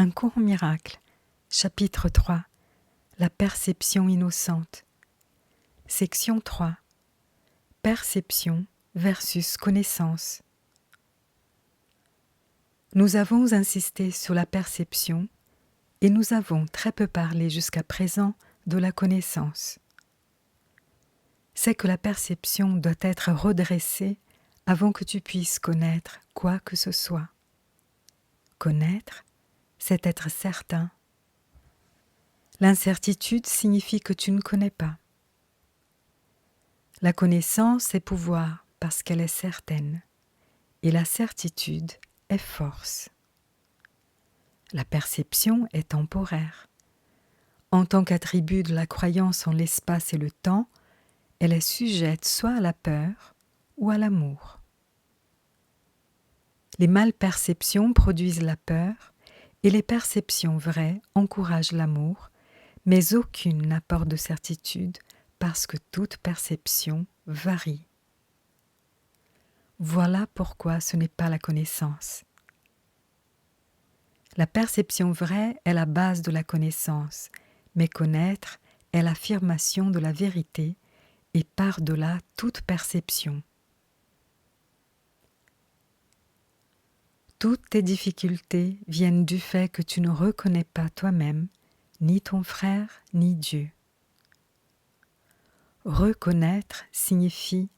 Un court miracle, chapitre 3, la perception innocente. Section 3, perception versus connaissance. Nous avons insisté sur la perception et nous avons très peu parlé jusqu'à présent de la connaissance. C'est que la perception doit être redressée avant que tu puisses connaître quoi que ce soit. Connaître, c'est être certain. L'incertitude signifie que tu ne connais pas. La connaissance est pouvoir parce qu'elle est certaine, et la certitude est force. La perception est temporaire. En tant qu'attribut de la croyance en l'espace et le temps, elle est sujette soit à la peur ou à l'amour. Les malperceptions produisent la peur et les perceptions vraies encouragent l'amour, mais aucune n'apporte de certitude parce que toute perception varie. Voilà pourquoi ce n'est pas la connaissance. La perception vraie est la base de la connaissance, mais connaître est l'affirmation de la vérité et par-delà toute perception. Toutes tes difficultés viennent du fait que tu ne reconnais pas toi-même, ni ton frère, ni Dieu. Reconnaître signifie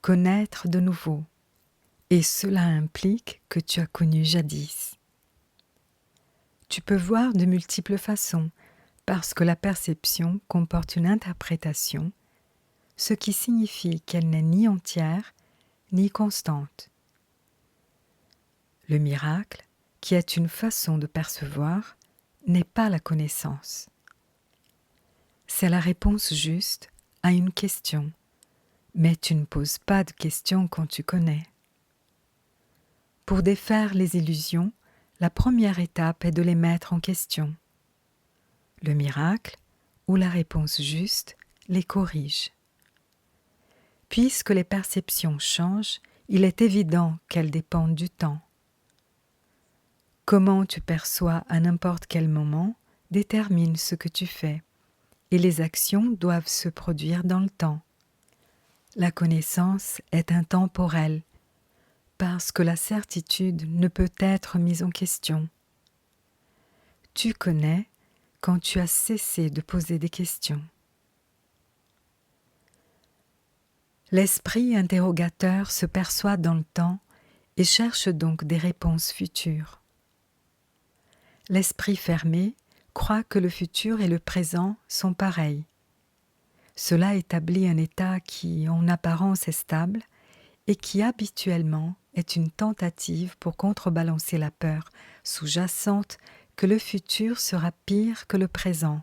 connaître de nouveau, et cela implique que tu as connu jadis. Tu peux voir de multiples façons, parce que la perception comporte une interprétation, ce qui signifie qu'elle n'est ni entière, ni constante. Le miracle, qui est une façon de percevoir, n'est pas la connaissance. C'est la réponse juste à une question, mais tu ne poses pas de questions quand tu connais. Pour défaire les illusions, la première étape est de les mettre en question. Le miracle, ou la réponse juste, les corrige. Puisque les perceptions changent, il est évident qu'elles dépendent du temps. Comment tu perçois à n'importe quel moment détermine ce que tu fais, et les actions doivent se produire dans le temps. La connaissance est intemporelle, parce que la certitude ne peut être mise en question. Tu connais quand tu as cessé de poser des questions. L'esprit interrogateur se perçoit dans le temps et cherche donc des réponses futures. L'esprit fermé croit que le futur et le présent sont pareils. Cela établit un état qui, en apparence, est stable et qui habituellement est une tentative pour contrebalancer la peur sous-jacente que le futur sera pire que le présent.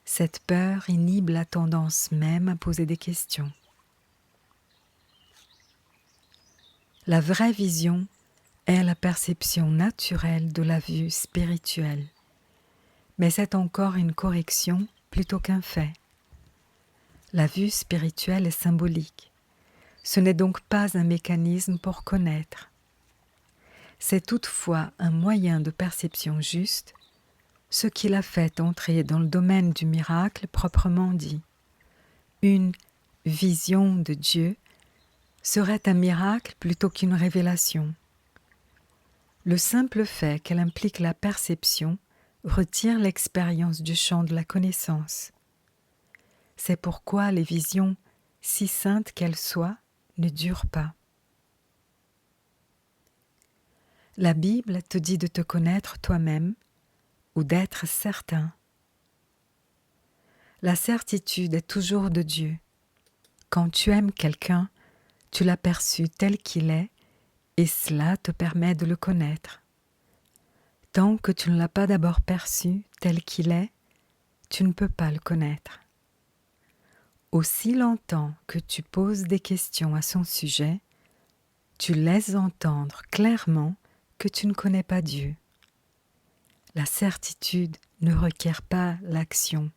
Cette peur inhibe la tendance même à poser des questions. La vraie vision est la perception naturelle de la vue spirituelle, mais c'est encore une correction plutôt qu'un fait. La vue spirituelle est symbolique. Ce n'est donc pas un mécanisme pour connaître. C'est toutefois un moyen de perception juste, ce qui l'a fait entrer dans le domaine du miracle proprement dit. Une vision de Dieu serait un miracle plutôt qu'une révélation. Le simple fait qu'elle implique la perception retire l'expérience du champ de la connaissance. C'est pourquoi les visions, si saintes qu'elles soient, ne durent pas. La Bible te dit de te connaître toi-même ou d'être certain. La certitude est toujours de Dieu. Quand tu aimes quelqu'un, tu l'as perçu tel qu'il est et cela te permet de le connaître. Tant que tu ne l'as pas d'abord perçu tel qu'il est, tu ne peux pas le connaître. Aussi longtemps que tu poses des questions à son sujet, tu laisses entendre clairement que tu ne connais pas Dieu. La certitude ne requiert pas l'action.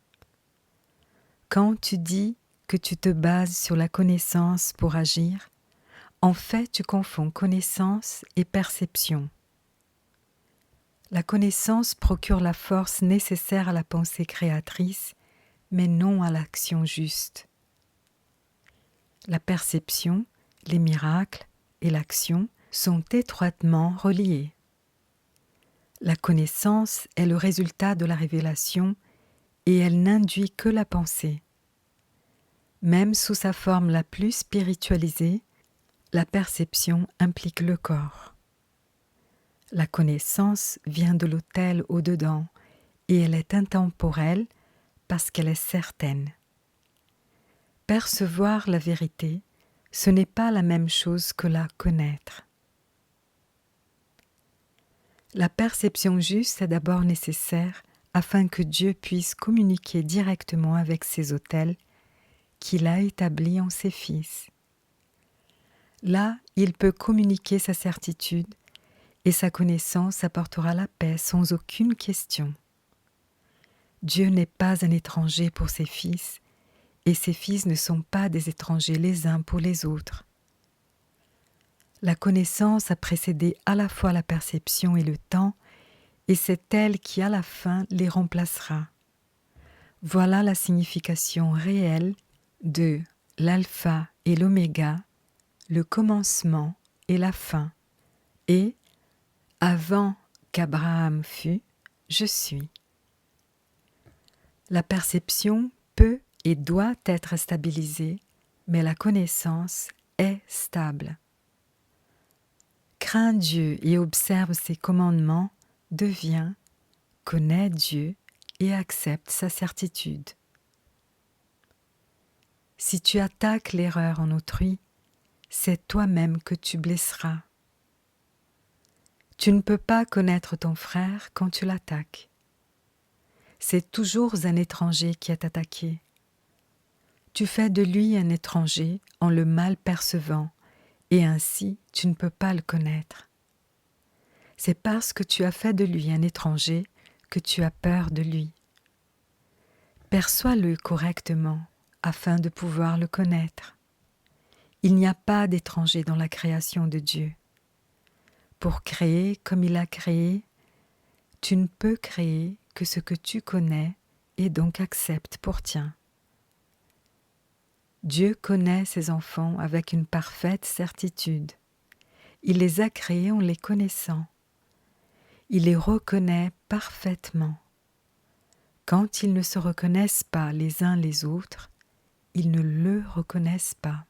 Quand tu dis que tu te bases sur la connaissance pour agir, en fait tu confonds connaissance et perception. La connaissance procure la force nécessaire à la pensée créatrice, mais non à l'action juste. La perception, les miracles et l'action sont étroitement reliés. La connaissance est le résultat de la révélation et elle n'induit que la pensée. Même sous sa forme la plus spiritualisée, la perception implique le corps. La connaissance vient de l'autel au-dedans et elle est intemporelle parce qu'elle est certaine. Percevoir la vérité, ce n'est pas la même chose que la connaître. La perception juste est d'abord nécessaire afin que Dieu puisse communiquer directement avec ses autels qu'il a établis en ses fils. Là, il peut communiquer sa certitude et sa connaissance apportera la paix sans aucune question. Dieu n'est pas un étranger pour ses fils et ses fils ne sont pas des étrangers les uns pour les autres. La connaissance a précédé à la fois la perception et le temps, et c'est elle qui à la fin les remplacera. Voilà la signification réelle de l'alpha et l'oméga, le commencement et la fin, et avant qu'Abraham fût, je suis. La perception peut et doit être stabilisée, mais la connaissance est stable. Crains Dieu et observe ses commandements, devient, connaît Dieu et accepte sa certitude. Si tu attaques l'erreur en autrui, c'est toi-même que tu blesseras. Tu ne peux pas connaître ton frère quand tu l'attaques. C'est toujours un étranger qui est attaqué. Tu fais de lui un étranger en le mal percevant, et ainsi tu ne peux pas le connaître. C'est parce que tu as fait de lui un étranger que tu as peur de lui. Perçois-le correctement afin de pouvoir le connaître. Il n'y a pas d'étranger dans la création de Dieu. Pour créer comme il a créé, tu ne peux créer que ce que tu connais et donc acceptes pour tien. Dieu connaît ses enfants avec une parfaite certitude. Il les a créés en les connaissant. Il les reconnaît parfaitement. Quand ils ne se reconnaissent pas les uns les autres, ils ne le reconnaissent pas.